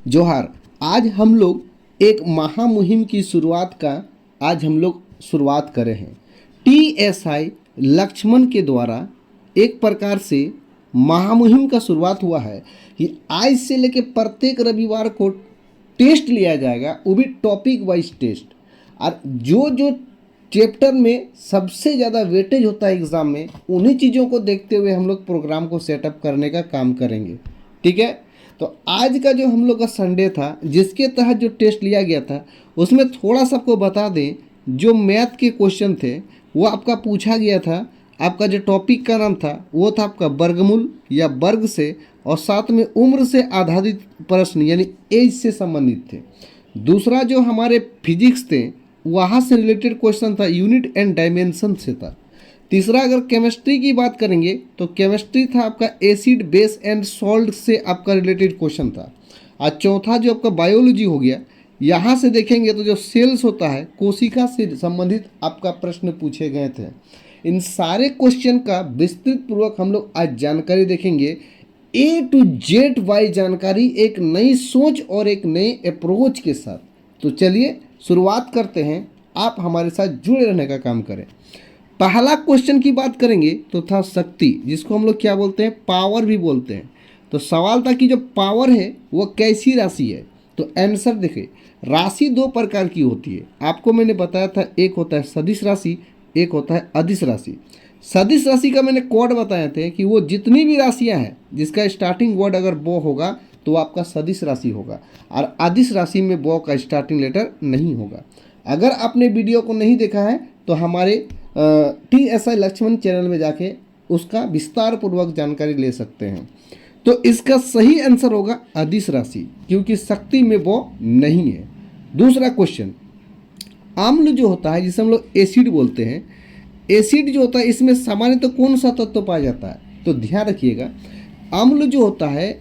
जोहार। आज हम लोग एक महामुहिम की शुरुआत करे हैं। टीएसआई लक्ष्मण के द्वारा एक प्रकार से महामुहिम का शुरुआत हुआ है कि आज से लेकर प्रत्येक रविवार को टेस्ट लिया जाएगा, वो भी टॉपिक वाइज टेस्ट। और जो जो चैप्टर में सबसे ज़्यादा वेटेज होता है एग्ज़ाम में, उन्हीं चीज़ों को देखते हुए हम लोग प्रोग्राम को सेटअप करने का काम करेंगे। ठीक है, तो आज का जो हम लोग का संडे था, जिसके तहत जो टेस्ट लिया गया था, उसमें थोड़ा सा आपको बता दें, जो मैथ के क्वेश्चन थे वो आपका पूछा गया था। आपका जो टॉपिक का नाम था वो था आपका वर्गमूल या वर्ग से, और साथ में उम्र से आधारित प्रश्न यानी एज से संबंधित थे। दूसरा जो हमारे फिजिक्स थे, वहाँ से रिलेटेड क्वेश्चन था, यूनिट एंड डायमेंशन से था। तीसरा अगर केमिस्ट्री की बात करेंगे तो केमिस्ट्री था आपका एसिड बेस एंड सॉल्ट से आपका रिलेटेड क्वेश्चन था। और चौथा जो आपका बायोलॉजी हो गया, यहाँ से देखेंगे तो जो सेल्स होता है, कोशिका से संबंधित आपका प्रश्न पूछे गए थे। इन सारे क्वेश्चन का विस्तृत पूर्वक हम लोग आज जानकारी देखेंगे, ए टू जेड वाई जानकारी, एक नई सोच और एक नए अप्रोच के साथ। तो चलिए शुरुआत करते हैं, आप हमारे साथ जुड़े रहने का काम करें। पहला क्वेश्चन की बात करेंगे तो था शक्ति, जिसको हम लोग क्या बोलते हैं, पावर भी बोलते हैं। तो सवाल था कि जो पावर है वो कैसी राशि है। तो आंसर देखिए, राशि दो प्रकार की होती है। आपको मैंने बताया था, एक होता है सदिश राशि, एक होता है अदिश राशि। सदिश राशि का मैंने कोड बताए थे कि वो जितनी भी राशियां हैं जिसका स्टार्टिंग वर्ड अगर बो होगा तो आपका सदिश राशि होगा, और अदिश राशि में बो का स्टार्टिंग लेटर नहीं होगा। अगर आपने वीडियो को नहीं देखा है तो हमारे टीएसआई लक्ष्मण चैनल में जाके उसका विस्तार पूर्वक जानकारी ले सकते हैं। तो इसका सही आंसर होगा अदिश राशि, क्योंकि शक्ति में वो नहीं है। दूसरा क्वेश्चन, अम्ल जो होता है जिसे हम लोग एसिड बोलते हैं, एसिड जो होता है इसमें सामान्यतः कौन सा तत्व पाया जाता है। तो ध्यान रखिएगा, अम्ल जो होता है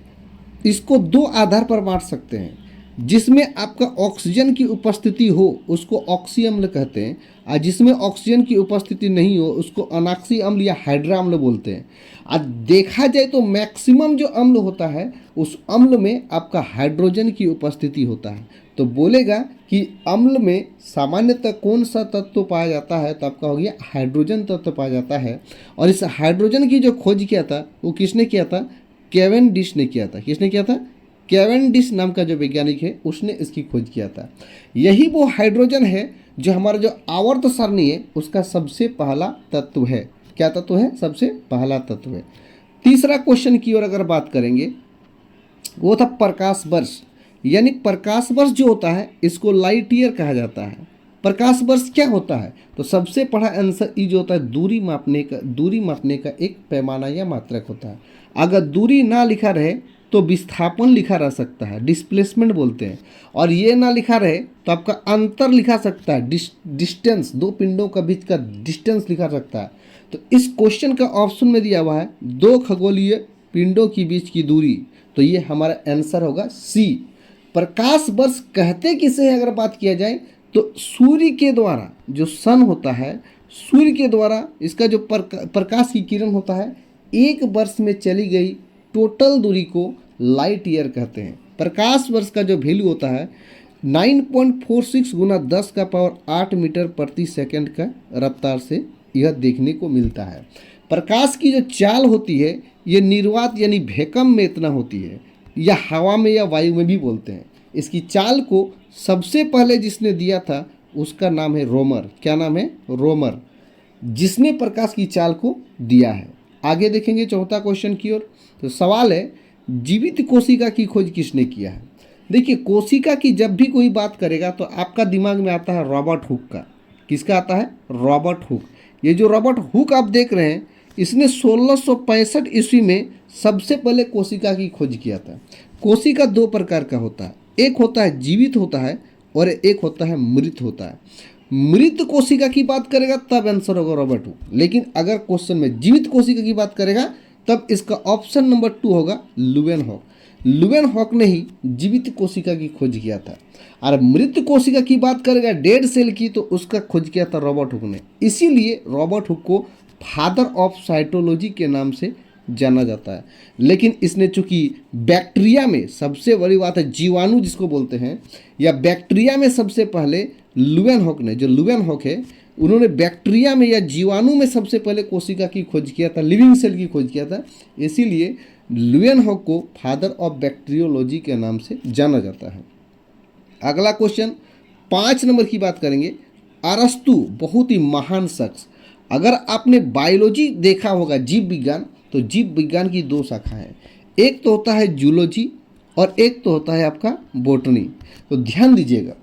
इसको दो आधार पर बांट सकते हैं। जिसमें आपका ऑक्सीजन की उपस्थिति हो उसको ऑक्सी अम्ल कहते हैं, और जिसमें ऑक्सीजन की उपस्थिति नहीं हो उसको अनाक्सी अम्ल या हाइड्रा अम्ल बोलते हैं। और देखा जाए तो मैक्सिमम जो अम्ल होता है उस अम्ल में आपका हाइड्रोजन की उपस्थिति होता है। तो बोलेगा कि अम्ल में सामान्यतः कौन सा तत्व पाया जाता है, तो आपका हो गया हाइड्रोजन तत्व पाया जाता है। और इस हाइड्रोजन की जो खोज किया था वो किसने किया था, कैवेंडिश ने किया था। किसने किया था, कैवेंडिश नाम का जो वैज्ञानिक है उसने इसकी खोज किया था। यही वो हाइड्रोजन है जो हमारा जो आवर्त सारणी है उसका सबसे पहला तत्व है। क्या तत्व है, सबसे पहला तत्व है। तीसरा क्वेश्चन की ओर अगर बात करेंगे, वो था प्रकाश वर्ष। यानी प्रकाश वर्ष जो होता है इसको लाइट ईयर कहा जाता है। प्रकाश वर्ष क्या होता है, तो सबसे बड़ा आंसर ई जो होता है, दूरी मापने का एक पैमाना या मात्रक होता है। अगर दूरी ना लिखा रहे तो विस्थापन लिखा रह सकता है, डिस्प्लेसमेंट बोलते हैं। और ये ना लिखा रहे तो आपका अंतर लिखा सकता है, डिस्टेंस, दो पिंडों के बीच का डिस्टेंस लिखा सकता है। तो इस क्वेश्चन का ऑप्शन में दिया हुआ है दो खगोलीय पिंडों के बीच की दूरी, तो ये हमारा आंसर होगा सी। प्रकाश वर्ष कहते किसे है, अगर बात किया जाए तो सूर्य के द्वारा जो सन होता है, सूर्य के द्वारा इसका जो प्रकाश की किरण होता है, एक वर्ष में चली गई टोटल दूरी को लाइट ईयर कहते हैं। प्रकाश वर्ष का जो वैल्यू होता है 9.46 गुना 10 का पावर 8 मीटर प्रति सेकंड का रफ्तार से यह देखने को मिलता है। प्रकाश की जो चाल होती है ये निर्वात यानी वैक्यूम में इतना होती है, या हवा में या वायु में भी बोलते हैं। इसकी चाल को सबसे पहले जिसने दिया था उसका नाम है रोमर। क्या नाम है, रोमर, जिसने प्रकाश की चाल को दिया है। आगे देखेंगे चौथा क्वेश्चन की ओर। तो सवाल है, जीवित कोशिका की खोज किसने किया है। देखिए, कोशिका की जब भी कोई बात करेगा तो आपका दिमाग में आता है रॉबर्ट हुक का। किसका आता है, रॉबर्ट हुक। ये जो रॉबर्ट हुक आप देख रहे हैं, इसने 1665 ईस्वी में सबसे पहले कोशिका की खोज किया था। कोशिका दो प्रकार का होता है, एक होता है जीवित होता है और एक होता है मृत होता है। मृत कोशिका की बात करेगा तब आंसर होगा रॉबर्ट हुक, लेकिन अगर क्वेश्चन में जीवित कोशिका की बात करेगा तब इसका ऑप्शन नंबर 2 होगा लुवेनहॉक। लुवेनहॉक ने ही जीवित कोशिका की खोज किया था। और मृत कोशिका की बात करेगा, डेड सेल की, तो उसका खोज किया था रॉबर्ट हुक ने। इसीलिए रॉबर्ट हुक को फादर ऑफ साइटोलॉजी के नाम से जाना जाता है। लेकिन इसने चूंकि बैक्टीरिया में सबसे बड़ी बात है जीवाणु जिसको बोलते हैं, या बैक्टीरिया में सबसे पहले लुवेनहॉक ने, जो लुवेनहॉक है, उन्होंने बैक्टीरिया में या जीवाणु में सबसे पहले कोशिका की खोज किया था, लिविंग सेल की खोज किया था। इसीलिए लुवेनहॉक को फादर ऑफ बैक्टीरियोलॉजी के नाम से जाना जाता है। अगला क्वेश्चन 5 नंबर की बात करेंगे। अरस्तु बहुत ही महान शख्स। अगर आपने बायोलॉजी देखा होगा, जीव विज्ञान, तो जीव विज्ञान की 2 शाखा है, एक तो होता है जूलॉजी और एक तो होता है आपका बॉटनी। तो ध्यान दीजिएगा,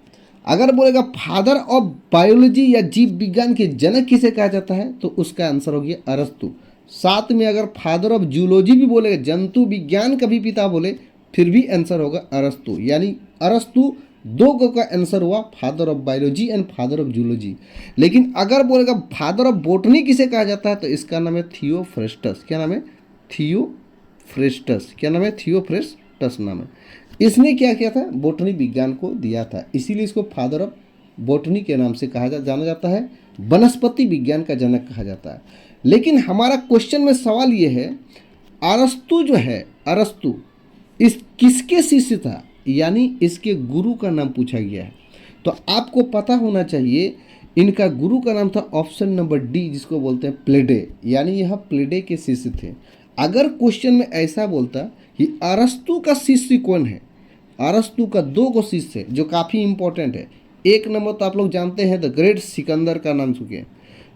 अगर बोलेगा फादर ऑफ बायोलॉजी या जीव विज्ञान के जनक किसे कहा जाता है, तो उसका आंसर हो गया अरस्तु। साथ में अगर फादर ऑफ जूलॉजी भी बोलेगा, जंतु विज्ञान का भी पिता बोले, फिर भी आंसर होगा अरस्तु। यानी अरस्तु 2 का आंसर हुआ, father of biology and father of zoology. लेकिन अगर बोलेगा फादर ऑफ बॉटनी किसे कहा जाता है, तो इसका नाम है थियोफ्रेस्टस। क्या नाम है? थियोफ्रेस्टस। क्या नाम है? थियोफ्रेस्टस नाम है। इसने क्या किया था? बॉटनी विज्ञान को दिया था, इसीलिए इसको फादर ऑफ बॉटनी के नाम से जाना जाता है, वनस्पति विज्ञान का जनक कहा जाता है। लेकिन हमारा क्वेश्चन में सवाल ये है, अरस्तु जो है, अरस्तु इस किसके शिष्य था, यानी इसके गुरु का नाम पूछा गया है। तो आपको पता होना चाहिए इनका गुरु का नाम था ऑप्शन नंबर डी, जिसको बोलते हैं प्लेडे, यानी यह प्लेडे के शिष्य थे। अगर क्वेश्चन में ऐसा बोलता कि अरस्तु का शिष्य कौन है, अरस्तु का 2 शिष्य है जो काफ़ी इंपॉर्टेंट है। एक नंबर तो आप लोग जानते हैं, द ग्रेट सिकंदर का नाम चुके।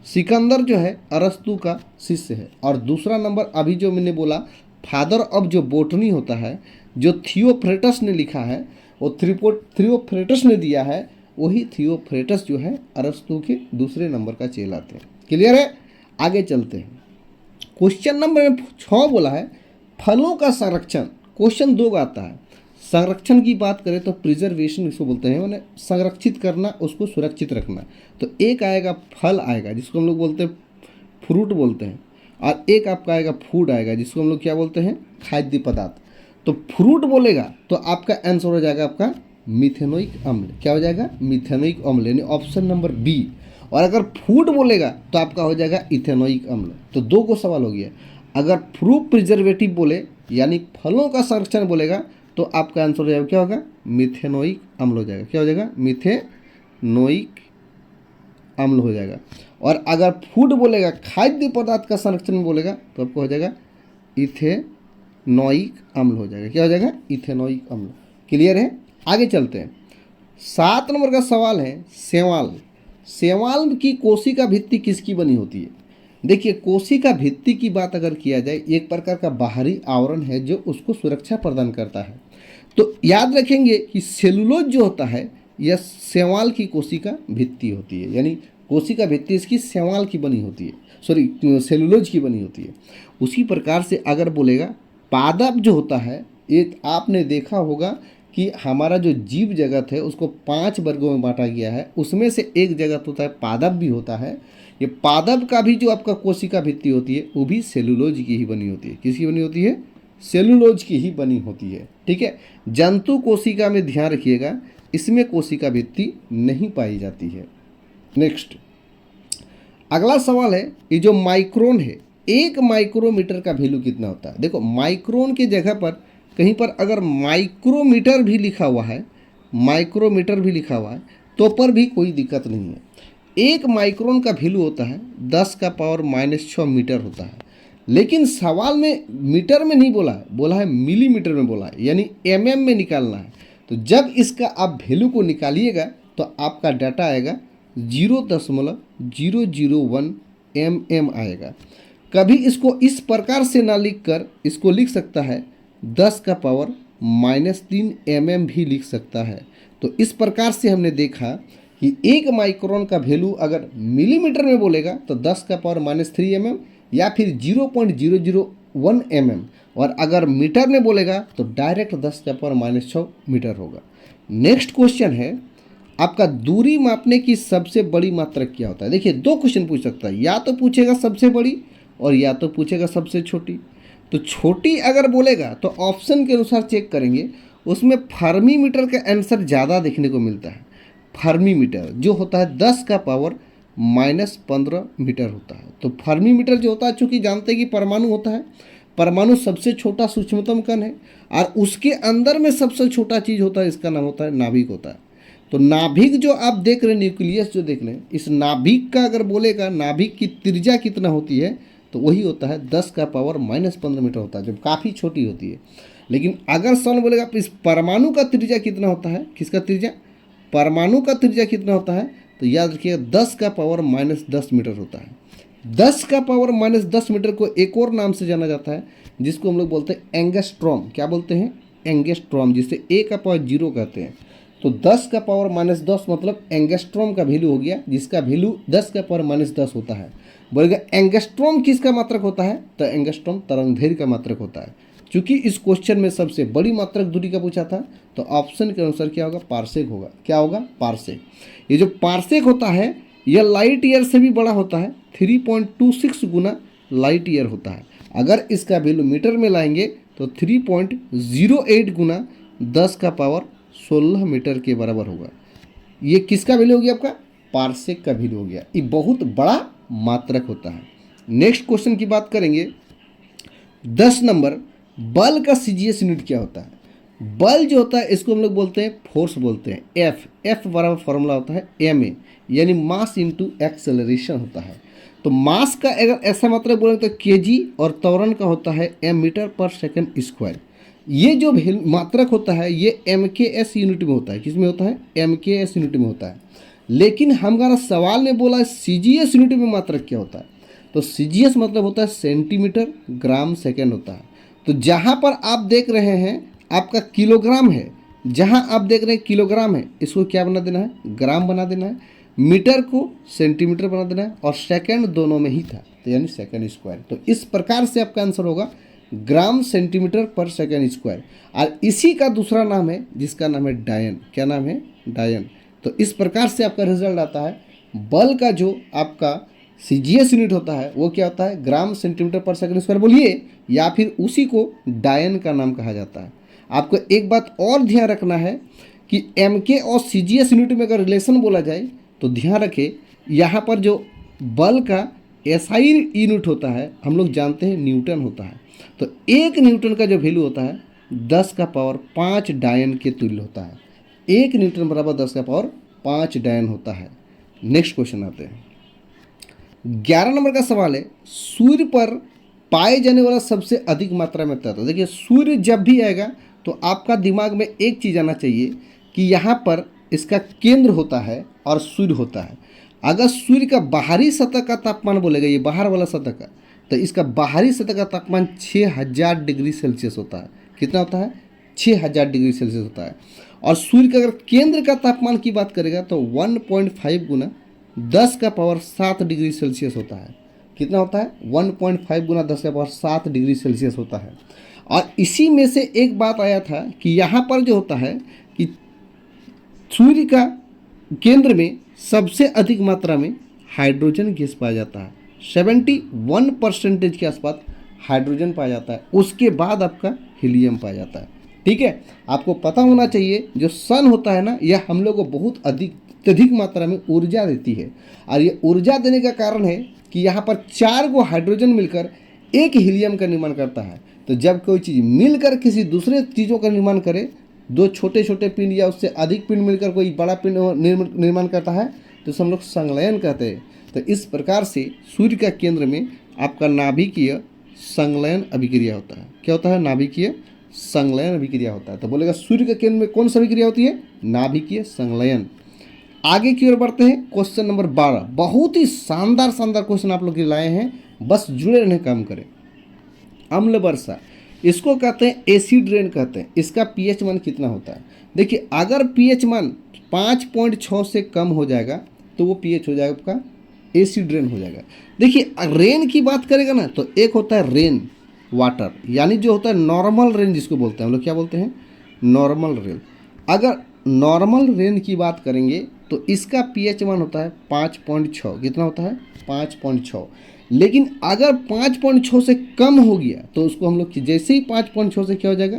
सिकंदर जो है अरस्तु का शिष्य है। और दूसरा नंबर अभी जो मैंने बोला, फादर ऑफ जो बॉटनी होता है, जो थियोफ्रेटस ने लिखा है, वो थियोफ्रेटस ने दिया है, वही थियोफ्रेटस जो है अरस्तु के दूसरे नंबर का चेला थे। क्लियर है? आगे चलते हैं। क्वेश्चन नंबर 6 बोला है फलों का संरक्षण। क्वेश्चन 2 आता है, संरक्षण की बात करें तो प्रिजर्वेशन इसको बोलते हैं, मैंने संरक्षित करना, उसको सुरक्षित रखना। तो एक आएगा फल आएगा, जिसको हम लोग बोलते हैं फ्रूट बोलते हैं, और एक आपका आएगा फूड आएगा, जिसको हम लोग क्या बोलते हैं? खाद्य पदार्थ। तो फ्रूट बोलेगा तो आपका आंसर हो जाएगा आपका मिथेनोइक अम्ल। क्या हो जाएगा? मिथेनोइक अम्ल, यानी ऑप्शन नंबर बी। और अगर फूड बोलेगा तो आपका हो जाएगा इथेनोइक अम्ल। तो 2 को सवाल हो गया। अगर फ्रूट प्रिजर्वेटिव बोले यानी फलों का संरक्षण बोलेगा तो आपका आंसर हो जाएगा, क्या होगा? मिथेनोइक अम्ल हो जाएगा। क्या हो जाएगा? मिथेनोइक अम्ल हो जाएगा। और अगर फूड बोलेगा, खाद्य पदार्थ का संरक्षण बोलेगा, तो आपको हो जाएगा इथेनोइक अम्ल हो जाएगा। क्या हो जाएगा? इथेनोइक अम्ल। क्लियर है? आगे चलते हैं। 7 नंबर का सवाल है शैवाल। शैवाल की कोशिका भित्ति किसकी बनी होती है? देखिए, कोशिका भित्ति की बात अगर किया जाए, एक प्रकार का बाहरी आवरण है जो उसको सुरक्षा प्रदान करता है। तो याद रखेंगे कि सेलुलोज जो होता है यह शैवाल की कोशिका भित्ति होती है, यानी कोशिका भित्ति इसकी शैवाल की बनी होती है, सॉरी सेलुलोज की बनी होती है। उसी प्रकार से अगर बोलेगा पादप जो होता है, एक आपने देखा होगा कि हमारा जो जीव जगत है उसको 5 वर्गों में बांटा गया है, उसमें से एक जगत होता है पादप भी होता है। ये पादप का भी जो आपका कोशिका भित्ति होती है वो भी सेलुलोज की ही बनी होती है। किसकी बनी होती है? सेलुलोज की ही बनी होती है। ठीक है, जंतु कोशिका में ध्यान रखिएगा, इसमें कोशिका भित्ति नहीं पाई जाती है। नेक्स्ट अगला सवाल है, ये जो माइक्रोन है, 1 माइक्रोमीटर का वैल्यू कितना होता है? देखो, माइक्रोन की जगह पर कहीं पर अगर माइक्रोमीटर भी लिखा हुआ है, माइक्रोमीटर भी लिखा हुआ है, तो पर भी कोई दिक्कत नहीं है। 1 माइक्रोन का वैल्यू होता है 10⁻⁻6 मीटर होता है। लेकिन सवाल में मीटर में नहीं बोला है, बोला है मिलीमीटर में बोला है, यानी एमएम में निकालना है। तो जब इसका आप वैल्यू को निकालिएगा तो आपका डाटा आएगा 0.001 mm आएगा। कभी इसको इस प्रकार से ना लिख कर इसको लिख सकता है 10⁻³ mm भी लिख सकता है। तो इस प्रकार से हमने देखा कि 1 माइक्रोन का वैल्यू अगर मिलीमीटर में बोलेगा तो 10⁻³ mm या फिर 0.001 mm, और अगर मीटर में बोलेगा तो डायरेक्ट 10⁻⁻6 मीटर होगा। नेक्स्ट क्वेश्चन है आपका, दूरी मापने की सबसे बड़ी मात्रक क्या होता है? देखिए, 2 क्वेश्चन पूछ सकता है, या तो पूछेगा सबसे बड़ी और या तो पूछेगा सबसे छोटी। तो छोटी अगर बोलेगा तो ऑप्शन के अनुसार चेक करेंगे, उसमें फर्मी मीटर का आंसर ज़्यादा देखने को मिलता है। फर्मी मीटर जो होता है 10⁻⁻15 मीटर होता है। तो फर्मी मीटर जो होता है, चूँकि जानते हैं कि परमाणु होता है, परमाणु सबसे छोटा सूक्ष्मतम कण है और उसके अंदर में सबसे छोटा चीज़ होता है, इसका नाम होता है नाभिक होता है। तो नाभिक जो आप देख रहे हैं, न्यूक्लियस जो देख रहे हैं, इस नाभिक का अगर बोलेगा नाभिक की त्रिज्या कितना होती है तो वही होता है 10⁻⁻15 मीटर होता है, जब काफ़ी छोटी होती है। लेकिन अगर सन बोलेगा इस परमाणु का त्रिज्या कितना होता है, किसका त्रिज्या, परमाणु का त्रिज्या कितना होता है, तो याद रखिएगा 10⁻10 मीटर होता है। 10⁻10 मीटर को एक और नाम से जाना जाता है जिसको हम लोग बोलते हैं एंगस्ट्रॉम। क्या बोलते हैं, एंगस्ट्रॉम, जिसे ए का पावर 0 कहते हैं। तो 10⁻10 मतलब एंगस्ट्रॉम का वैल्यू हो गया, जिसका वैल्यू 10⁻10 होता है। बोलेगा एंगस्ट्रॉम किसका मात्रक होता है, तो एंगस्ट्रॉम तरंगदैर्घ्य का मात्रक होता है। चूंकि इस क्वेश्चन में सबसे बड़ी मात्रक दूरी का पूछा था तो ऑप्शन के अनुसार क्या होगा, पारसेक होगा। क्या होगा, पारसेक। ये जो पारसेक होता है यह लाइट ईयर से भी बड़ा होता है, 3.26 गुना लाइट ईयर होता है। अगर इसका वैल्यू मीटर में लाएंगे तो 3.08 गुना 10⁻16 मीटर के बराबर होगा। ये किसका वैल्यू हो गया, आपका पारसेक का वैल्यू हो गया। ये बहुत बड़ा मात्रक होता है। नेक्स्ट क्वेश्चन की बात करेंगे 10 नंबर, बल का सीजीएस यूनिट क्या होता है। बल जो होता है इसको हम लोग बोलते हैं फोर्स बोलते हैं, एफ बराबर फॉर्मूला होता है ma, यानी मास इंटू एक्सेलरेशन होता है। तो मास का अगर ऐसा मतलब बोलेंगे तो केजी और त्वरण का होता है m मीटर पर सेकंड स्क्वायर। ये जो मात्रक होता है ये MKS यूनिट में होता है। किस में होता है, MKS यूनिट में होता है। लेकिन हमारा सवाल में बोला है CGS यूनिट में मात्रक क्या होता है, तो CGS मतलब होता है सेंटीमीटर ग्राम सेकेंड होता है। तो जहाँ पर आप देख रहे हैं आपका किलोग्राम है, जहाँ आप देख रहे हैं किलोग्राम है, इसको क्या बना देना है, ग्राम बना देना है। मीटर को सेंटीमीटर बना देना है और सेकंड दोनों में ही था, तो यानी सेकंड स्क्वायर। तो इस प्रकार से आपका आंसर होगा ग्राम सेंटीमीटर पर सेकंड स्क्वायर। और इसी का दूसरा नाम है जिसका नाम है डायन। क्या नाम है, डायन। तो इस प्रकार से आपका रिजल्ट आता है। बल का जो आपका CGS यूनिट होता है वो क्या होता है, ग्राम सेंटीमीटर पर सेकंड स्क्वायर बोलिए, या फिर उसी को डायन का नाम कहा जाता है। आपको एक बात और ध्यान रखना है कि MK और CGS यूनिट में अगर रिलेशन बोला जाए तो ध्यान रखें, यहाँ पर जो बल का SI यूनिट होता है हम लोग जानते हैं न्यूटन होता है। तो 1 न्यूटन का जो वैल्यू होता है 10⁵ डायन के तुल्य होता है। 1 न्यूटन बराबर 10⁵ डायन होता है। नेक्स्ट क्वेश्चन आते हैं, 11 नंबर का सवाल है, सूर्य पर पाए जाने वाला सबसे अधिक मात्रा में तत्व। देखिए सूर्य जब भी आएगा तो आपका दिमाग में एक चीज़ आना चाहिए कि यहाँ पर इसका केंद्र होता है और सूर्य होता है। अगर सूर्य का बाहरी सतह का तापमान बोलेगा, ये बाहर वाला सतह का, तो इसका बाहरी सतह का तापमान 6000 डिग्री सेल्सियस होता है। कितना होता है, 6000 डिग्री सेल्सियस होता है। और सूर्य का अगर केंद्र का तापमान की बात करेगा तो 1.5 गुना 10⁻7 डिग्री सेल्सियस होता है। कितना होता है, 1.5 गुना 10⁻7 डिग्री सेल्सियस होता है। और इसी में से एक बात आया था कि यहाँ पर जो होता है कि सूर्य का केंद्र में सबसे अधिक मात्रा में हाइड्रोजन गैस पाया जाता है। 71% के आसपास हाइड्रोजन पाया जाता है, उसके बाद आपका हीलियम पाया जाता है। ठीक है, आपको पता होना चाहिए जो सन होता है ना, यह हम लोग को बहुत अत्यधिक मात्रा में ऊर्जा देती है। और ये ऊर्जा देने का कारण है कि यहाँ पर 4 गो हाइड्रोजन मिलकर एक हीलियम का निर्माण करता है। तो जब कोई चीज़ मिलकर किसी दूसरे चीज़ों का निर्माण करे, 2 छोटे छोटे पिंड या उससे अधिक पिंड मिलकर कोई बड़ा पिंड निर्माण करता है, तो उसे हम लोग संलयन कहते हैं। तो इस प्रकार से सूर्य का केंद्र में आपका नाभिकीय संलयन अभिक्रिया होता है। क्या होता है, नाभिकीय संलयन अभिक्रिया होता है। तो बोलेगा सूर्य के केंद्र में कौन सी अभिक्रिया होती है, नाभिकीय संलयन। आगे की ओर बढ़ते हैं, क्वेश्चन नंबर 12। बहुत ही शानदार क्वेश्चन आप लोग लाए हैं, बस जुड़े रहने काम करें। अम्ल वर्षा, इसको कहते हैं एसिड रेन कहते हैं। इसका pH मान कितना होता है। देखिए अगर pH मान 5.6 से कम हो जाएगा तो वो pH हो जाएगा आपका एसिड रेन हो जाएगा। देखिए रेन की बात करेगा ना तो एक होता है रेन वाटर, यानी जो होता है नॉर्मल रेन जिसको बोलते हैं हम लोग, क्या बोलते हैं, नॉर्मल रेन। अगर नॉर्मल रेन की बात करेंगे तो इसका pH मान होता है 5.6। कितना होता है, 5.6। लेकिन अगर 5.6 से कम हो गया तो उसको हम लोग जैसे ही 5.6 से क्या हो जाएगा,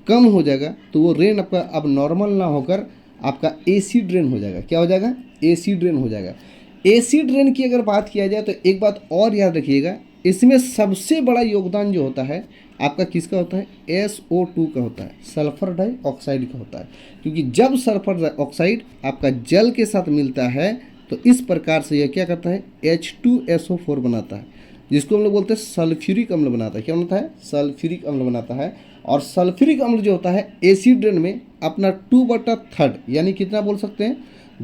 कम हो जाएगा, तो वो रेन आपका अब नॉर्मल ना होकर आपका एसिड रेन हो जाएगा। क्या हो जाएगा, एसिड रेन हो जाएगा। एसिड रेन की अगर बात किया जाए तो एक बात और याद रखिएगा, इसमें सबसे बड़ा योगदान जो होता है आपका किसका होता है, SO2 का होता है, सल्फर डाइऑक्साइड का होता है। क्योंकि जब सल्फर डाइऑक्साइड आपका जल के साथ मिलता है तो इस प्रकार से यह क्या करता है, H2SO4 बनाता है, जिसको हम लोग बोलते हैं सल्फ्यूरिक अम्ल बनाता है। क्या बनाता है, सल्फ्यूरिक अम्ल बनाता है। और सल्फ्यूरिक अम्ल जो होता है एसिड रेन में अपना 2/3 यानी कितना बोल सकते हैं,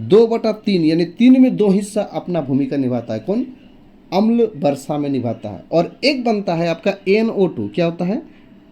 2/3 यानी 3 में 2 हिस्सा अपना भूमिका निभाता है। कौन, अम्ल वर्षा में निभाता है। और एक बनता है आपका NO2। क्या होता है,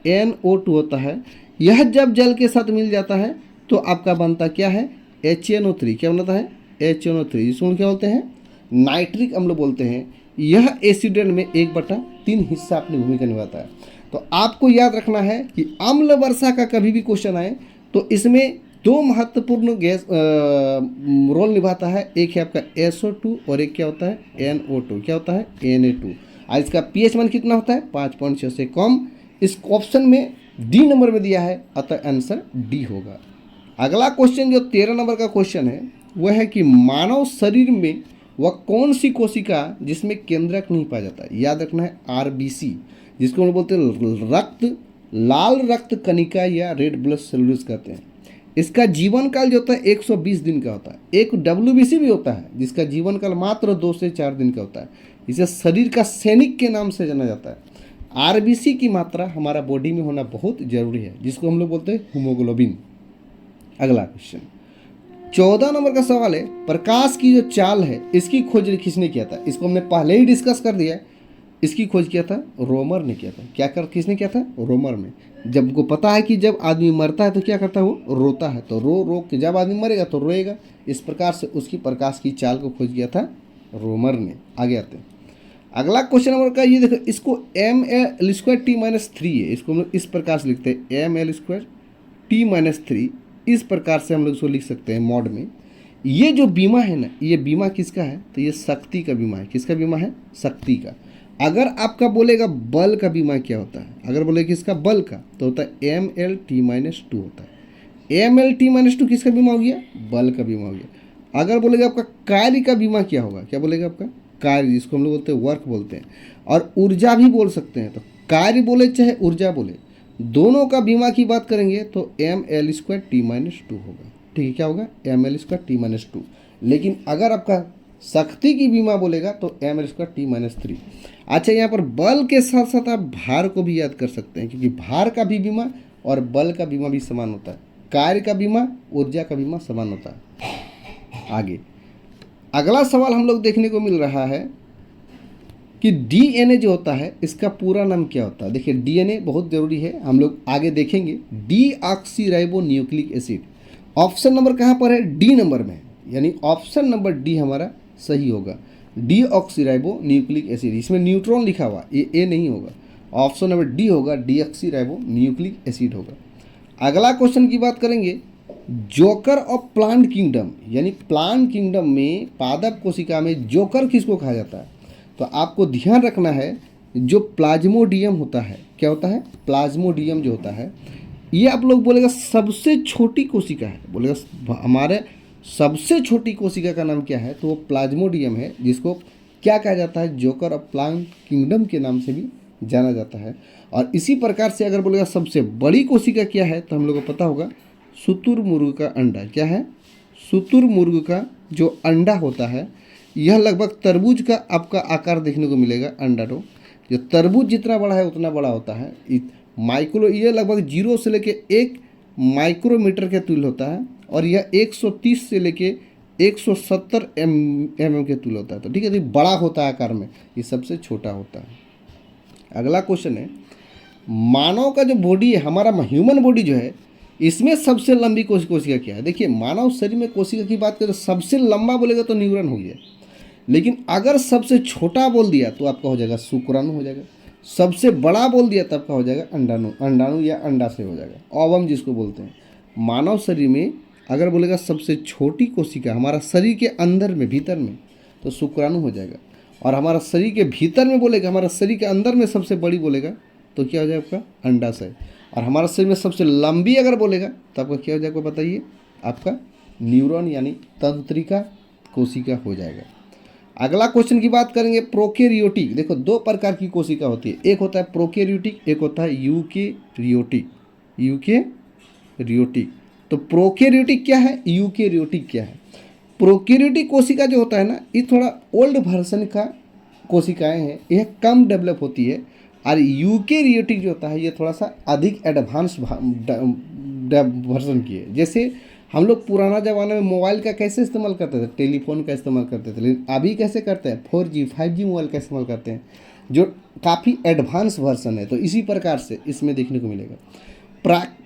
NO2 होता है। यह जब जल के साथ मिल जाता है तो आपका बनता क्या है, HNO3। क्या बनता है, HNO3, जिसको क्या बोलते हैं, नाइट्रिक अम्ल बोलते हैं। यह एसिड रेन में 1/3 हिस्सा अपनी भूमिका निभाता है। तो आपको याद रखना है कि अम्ल वर्षा का कभी भी क्वेश्चन आए तो इसमें 2 महत्वपूर्ण गैस रोल निभाता है। एक है आपका SO2 और एक क्या होता है, NO2। क्या होता है, Na2। और इसका pH मान कितना होता है, 5.6 से कम। इस ऑप्शन में D नंबर में दिया है, अतः आंसर D होगा। अगला क्वेश्चन जो 13 नंबर का क्वेश्चन है वह है कि मानव शरीर में वह कौन सी कोशिका जिसमें केंद्रक नहीं पाया जाता है। याद रखना है RBC, जिसको हम बोलते हैं रक्त, लाल रक्त कणिका या रेड ब्लड सेल्स कहते हैं। इसका जीवन काल जो होता है 120 दिन का होता है। एक WBC भी होता है जिसका जीवन काल मात्र 2 से 4 दिन का होता है। इसे शरीर का सैनिक के नाम से जाना जाता है। RBC की मात्रा हमारा बॉडी में होना बहुत जरूरी है, जिसको हम लोग बोलते हैं हीमोग्लोबिन। अगला क्वेश्चन 14 नंबर का सवाल है, प्रकाश की जो चाल है इसकी खोज किसने किया था। इसको हमने पहले ही डिस्कस कर दिया है। इसकी खोज किया था रोमर ने किया था। क्या कर, किसने किया था, रोमर ने। जब को पता है कि जब आदमी मरता है तो क्या करता है, वो रोता है। तो रो के जब आदमी मरेगा तो रोएगा। इस प्रकार से उसकी प्रकाश की चाल को खोज किया था रोमर ने। आगे आते हैं अगला क्वेश्चन नंबर का, ये देखो, इसको ml²T-3 है। इसको हम लोग इस प्रकार से लिखते हैं ml²T-3। इस प्रकार से हम लोग इसको लिख सकते हैं मॉड में। ये जो बीमा है ना, ये बीमा किसका है, तो ये शक्ति का बीमा है। किसका बीमा है, शक्ति का। अगर आपका बोलेगा बल का बीमा क्या होता है, अगर बोले किसका, बल का, तो होता है ml_T-2 होता है। ml_T-2 किसका बीमा हो गया, बल का बीमा हो गया। अगर बोलेगा आपका कार्य का बीमा क्या होगा, क्या बोलेगा आपका कार्य, जिसको हम लोग बोलते हैं वर्क बोलते हैं। और ऊर्जा भी बोल सकते हैं। तो कार्य बोले चाहे ऊर्जा बोले, दोनों का बीमा की बात करेंगे तो ml²T-2 होगा। ठीक है, क्या होगा, ml²T-2। लेकिन अगर आपका शक्ति की बीमा बोलेगा तो ml²T-3। अच्छा, यहाँ पर बल के साथ साथ आप भार को भी याद कर सकते हैं, क्योंकि भार का भी बीमा और बल का बीमा भी समान होता है। कार्य का बीमा, ऊर्जा का बीमा समान होता है। आगे अगला सवाल हम लोग देखने को मिल रहा है कि DNA जो होता है इसका पूरा नाम क्या होता है। देखिए, DNA बहुत ज़रूरी है, हम लोग आगे देखेंगे। Deoxyribo nucleic acid. Option number कहाँ पर है, D नंबर में, यानी ऑप्शन नंबर D हमारा सही होगा। डीऑक्सीराइबो न्यूक्लिक एसिड, इसमें न्यूट्रॉन लिखा हुआ, ये ए नहीं होगा। ऑप्शन नंबर D होगा, डीऑक्सीराइबो न्यूक्लिक एसिड होगा। अगला क्वेश्चन की बात करेंगे, जोकर ऑफ प्लांट किंगडम, यानी प्लांट किंगडम में पादप कोशिका में जोकर किसको कहा जाता है। तो आपको ध्यान रखना है, जो प्लाज्मोडियम होता है, क्या होता है, प्लाज्मोडियम जो होता है, ये आप लोग बोलेगा सबसे छोटी कोशिका है। बोलेगा हमारे सबसे छोटी कोशिका का नाम क्या है, तो वो प्लाज्मोडियम है, जिसको क्या कहा जाता है, जोकर ऑफ प्लांट किंगडम के नाम से भी जाना जाता है। और इसी प्रकार से अगर बोलेगा सबसे बड़ी कोशिका क्या है, तो हम लोग को पता होगा शुतुरमुर्ग का अंडा। क्या है, शुतुरमुर्ग का जो अंडा होता है, यह लगभग तरबूज का आपका आकार देखने को मिलेगा। अंडा तो जो तरबूज जितना बड़ा है उतना बड़ा होता है। ये लगभग 0 से लेके 1 माइक्रोमीटर के तुल्य होता है। और यह 130 से लेके 170 mm के तुल्य होता है। तो ठीक है, तो बड़ा होता है आकार में, ये सबसे छोटा होता है। अगला क्वेश्चन है, मानव का जो बॉडी है, हमारा ह्यूमन बॉडी जो है, इसमें सबसे लंबी कोशिका क्या है। देखिए, मानव शरीर में कोशिका की बात करें तो सबसे लंबा बोलेगा तो न्यूरॉन हो गया। लेकिन अगर सबसे छोटा बोल दिया तो आपका हो जाएगा शुक्राणु हो जाएगा। सबसे बड़ा बोल दिया तो आपका हो जाएगा अंडाणु। अंडाणु या अंडा से हो जाएगा, ओवम जिसको बोलते हैं। मानव शरीर में अगर बोलेगा सबसे छोटी कोशिका हमारा शरीर के अंदर में, भीतर में, तो शुक्राणु हो जाएगा। और हमारा शरीर के भीतर में बोलेगा, हमारा शरीर के अंदर में सबसे बड़ी बोलेगा तो क्या हो जाएगा, आपका अंडाशय। और हमारा शरीर में सबसे लंबी अगर बोलेगा तो आपका क्या हो जाएगा, बताइए, आपका न्यूरॉन यानी तंत्रिका कोशिका हो जाएगा। अगला क्वेश्चन की बात करेंगे प्रोकैरियोटिक। देखो दो प्रकार की कोशिका होती है, एक होता है प्रोकैरियोटिक, एक होता है यूकेरियोटिक। यूकेरियोटिक। तो प्रोकैरियोटिक क्या है, यूकेरियोटिक क्या है? प्रोकैरियोटिक कोशिका जो होता है ना, ये थोड़ा ओल्ड वर्जन का कोशिकाएं हैं, यह कम डेवलप होती है। और यूकेरियोटिक जो होता है ये थोड़ा सा अधिक एडवांस वर्जन की है। जैसे हम लोग पुराना ज़माने में मोबाइल का कैसे इस्तेमाल करते थे, टेलीफोन का इस्तेमाल करते थे, लेकिन अभी कैसे करते हैं, 4G 5G मोबाइल का इस्तेमाल करते हैं, जो काफ़ी एडवांस वर्जन है। तो इसी प्रकार से इसमें देखने को मिलेगा।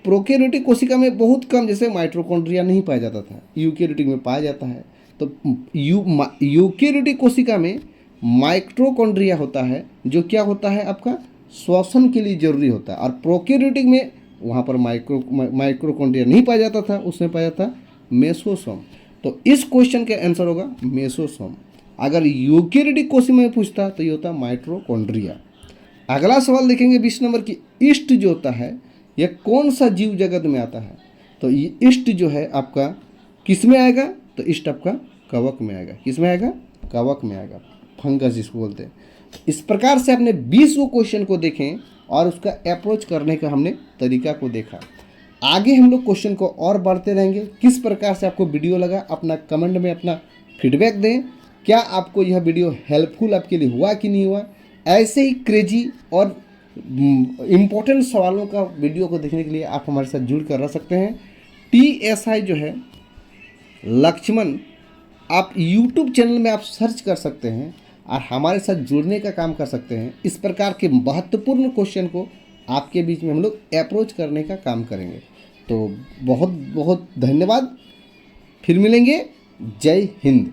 प्रोकैरियोटिक कोशिका में बहुत कम, जैसे माइटोकॉन्ड्रिया नहीं पाया जाता था, यूकेरियोटिक में पाया जाता है। तो यूकेरियोटिक कोशिका में माइटोकॉन्ड्रिया होता है, जो क्या होता है आपका श्वसन के लिए जरूरी होता है। और प्रोकैरियोटिक में वहाँ पर माइटोकॉन्ड्रिया नहीं पाया जाता था, उसमें पाया जाता मेसोसोम। तो इस क्वेश्चन का आंसर होगा मेसोसोम। अगर यूकेरियोटिक कोशिका में पूछता तो ये होता माइटोकॉन्ड्रिया। अगला सवाल देखेंगे 20 नंबर की, ईस्ट जो होता है यह कौन सा जीव जगत में आता है? तो ये ईस्ट जो है आपका किस में आएगा? तो ईस्ट आपका कवक में आएगा। किस में आएगा? कवक में आएगा, फंगस जिसको बोलते हैं। इस प्रकार से आपने 20 क्वेश्चन को देखें और उसका अप्रोच करने का हमने तरीका को देखा। आगे हम लोग क्वेश्चन को और बढ़ते रहेंगे। किस प्रकार से आपको वीडियो लगा, अपना कमेंट में अपना फीडबैक दें। क्या आपको यह वीडियो हेल्पफुल आपके लिए हुआ कि नहीं हुआ? ऐसे ही क्रेजी और इम्पोर्टेंट सवालों का वीडियो को देखने के लिए आप हमारे साथ जुड़ कर रह सकते हैं। TSI जो है लक्ष्मण, आप YouTube चैनल में आप सर्च कर सकते हैं और हमारे साथ जुड़ने का काम कर सकते हैं। इस प्रकार के महत्वपूर्ण क्वेश्चन को आपके बीच में हम लोग अप्रोच करने का काम करेंगे। तो बहुत बहुत धन्यवाद, फिर मिलेंगे। जय हिंद।